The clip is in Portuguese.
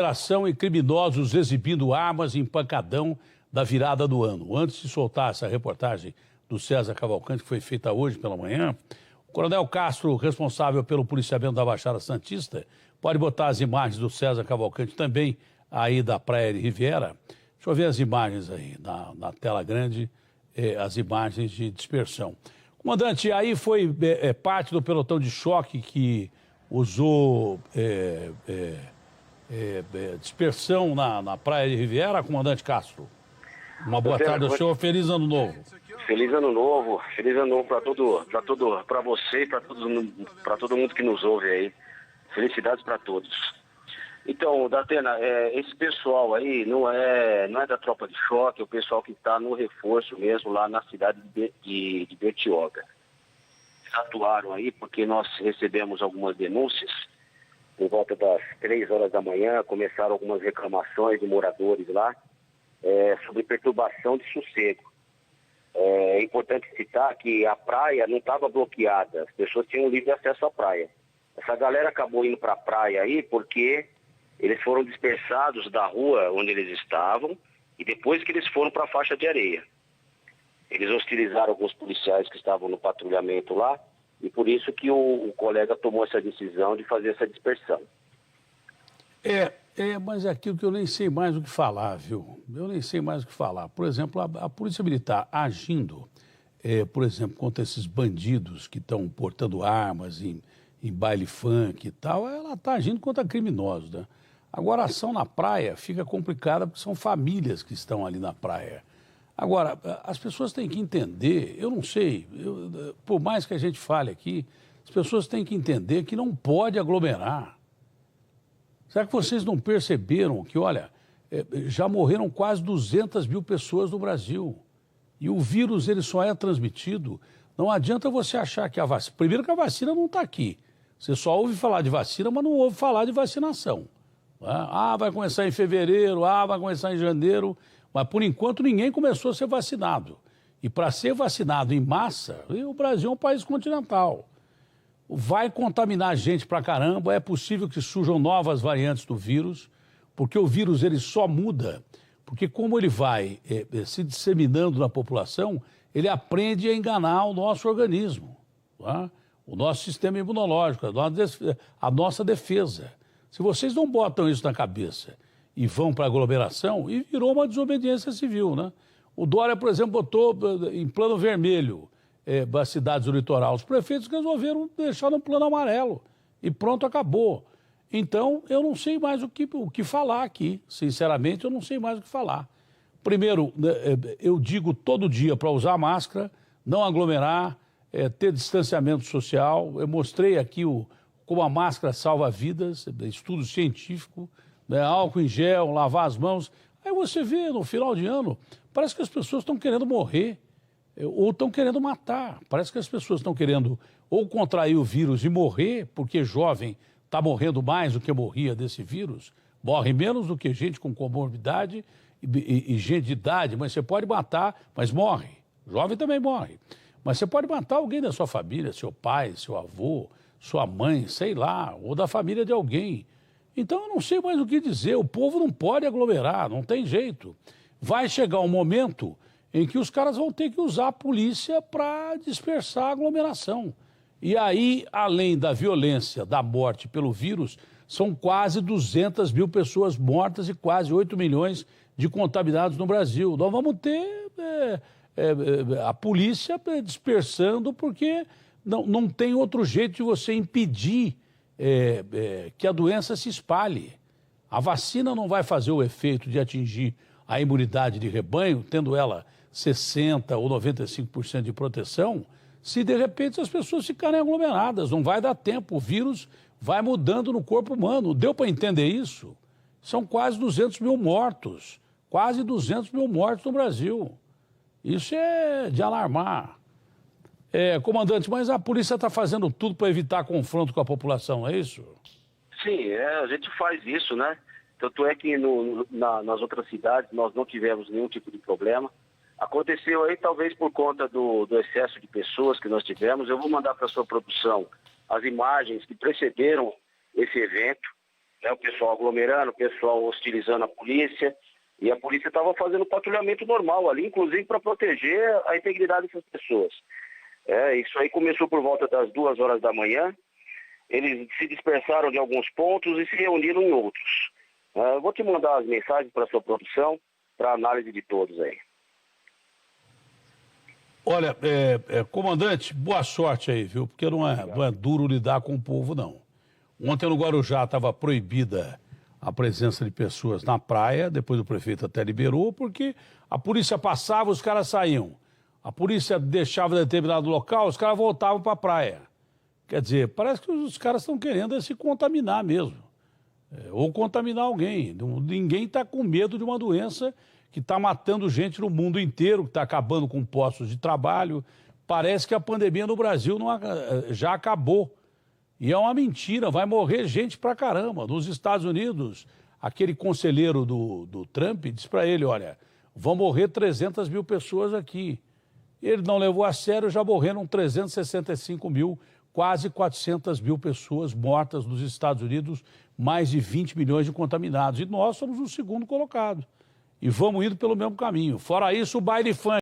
Operação e criminosos exibindo armas em pancadão da virada do ano. Antes de soltar essa reportagem do César Cavalcante, que foi feita hoje pela manhã, o Coronel Castro, responsável pelo policiamento da Baixada Santista, pode botar as imagens do César Cavalcante também aí da Praia de Riviera. Deixa eu ver as imagens aí na tela grande, as imagens de dispersão. Comandante, aí foi parte do pelotão de choque que usou dispersão na Praia de Riviera, comandante Castro? Uma boa tarde ao senhor, feliz ano novo. Feliz ano novo para você e para todo mundo que nos ouve aí. Felicidades para todos. Então, Datena, esse pessoal aí não é da tropa de choque, é o pessoal que está no reforço mesmo lá na cidade de Bertioga. Eles atuaram aí porque nós recebemos algumas denúncias. Por volta das 3 horas da manhã, começaram algumas reclamações de moradores lá sobre perturbação de sossego. É importante citar que a praia não estava bloqueada, as pessoas tinham livre acesso à praia. Essa galera acabou indo para a praia aí porque eles foram dispersados da rua onde eles estavam e depois que eles foram para a faixa de areia. Eles hostilizaram alguns policiais que estavam no patrulhamento lá e por isso que o colega tomou essa decisão de fazer essa dispersão. Mas é aquilo que eu nem sei mais o que falar, viu? Eu nem sei mais o que falar. Por exemplo, a Polícia Militar agindo, por exemplo, contra esses bandidos que estão portando armas em baile funk e tal, ela está agindo contra criminosos, né? Agora, a ação na praia fica complicada porque são famílias que estão ali na praia. Agora, as pessoas têm que entender, eu não sei, por mais que a gente fale aqui, as pessoas têm que entender que não pode aglomerar. Será que vocês não perceberam que, olha, já morreram quase 200 mil pessoas no Brasil e o vírus ele só é transmitido? Não adianta você achar que a vacina... Primeiro que a vacina não está aqui. Você só ouve falar de vacina, mas não ouve falar de vacinação. Vai começar em fevereiro, vai começar em janeiro, mas por enquanto ninguém começou a ser vacinado. E para ser vacinado em massa, o Brasil é um país continental. Vai contaminar gente pra caramba, é possível que surjam novas variantes do vírus, porque o vírus ele só muda, porque como ele vai se disseminando na população, ele aprende a enganar o nosso organismo, tá? O nosso sistema imunológico, a nossa defesa. Se vocês não botam isso na cabeça e vão para a aglomeração, e virou uma desobediência civil, né? O Dória, por exemplo, botou em plano vermelho das cidades do litoral. Os prefeitos resolveram deixar no plano amarelo e pronto, acabou. Então, eu não sei mais o que falar aqui. Sinceramente, eu não sei mais o que falar. Primeiro, eu digo todo dia para usar máscara, não aglomerar, ter distanciamento social. Eu mostrei aqui como a máscara salva vidas, estudo científico, né, álcool em gel, lavar as mãos. Aí você vê, no final de ano, parece que as pessoas estão querendo morrer. Ou estão querendo matar. Parece que as pessoas estão querendo ou contrair o vírus e morrer, porque jovem está morrendo mais do que morria desse vírus, morre menos do que gente com comorbidade e gente de idade, mas você pode matar, mas morre. Jovem também morre. Mas você pode matar alguém da sua família, seu pai, seu avô, sua mãe, sei lá, ou da família de alguém. Então eu não sei mais o que dizer, o povo não pode aglomerar, não tem jeito. Vai chegar um momento em que os caras vão ter que usar a polícia para dispersar a aglomeração. E aí, além da violência, da morte pelo vírus, são quase 200 mil pessoas mortas e quase 8 milhões de contaminados no Brasil. Nós vamos ter a polícia dispersando porque não tem outro jeito de você impedir que a doença se espalhe. A vacina não vai fazer o efeito de atingir a imunidade de rebanho, tendo ela 60% ou 95% de proteção, se de repente as pessoas ficarem aglomeradas. Não vai dar tempo, o vírus vai mudando no corpo humano. Deu para entender isso? São quase 200 mil mortos, quase 200 mil mortos no Brasil. Isso é de alarmar. Comandante, mas a polícia está fazendo tudo para evitar confronto com a população, é isso? Sim, a gente faz isso, né? Tanto é que nas outras cidades nós não tivemos nenhum tipo de problema. Aconteceu aí talvez por conta do excesso de pessoas que nós tivemos. Eu vou mandar para a sua produção as imagens que precederam esse evento. né, o pessoal aglomerando, o pessoal hostilizando a polícia, e a polícia estava fazendo patrulhamento normal ali, inclusive para proteger a integridade dessas pessoas. Isso aí começou por volta das 2 horas da manhã, eles se dispersaram de alguns pontos e se reuniram em outros. Eu vou te mandar as mensagens para a sua produção, para análise de todos aí. Olha, comandante, boa sorte aí, viu? Porque não é duro lidar com o povo, não. Ontem no Guarujá estava proibida a presença de pessoas na praia, depois o prefeito até liberou, porque a polícia passava, os caras saíam. A polícia deixava determinado local, os caras voltavam para a praia. Quer dizer, parece que os caras estão querendo se contaminar mesmo. Ou contaminar alguém. Ninguém está com medo de uma doença que está matando gente no mundo inteiro, que está acabando com postos de trabalho. Parece que a pandemia no Brasil já acabou. E é uma mentira, vai morrer gente pra caramba. Nos Estados Unidos, aquele conselheiro do Trump disse para ele, olha, vão morrer 300 mil pessoas aqui. Ele não levou a sério, já morreram 365 mil, quase 400 mil pessoas mortas nos Estados Unidos, mais de 20 milhões de contaminados. E nós somos o segundo colocado. E vamos indo pelo mesmo caminho. Fora isso, o baile funk.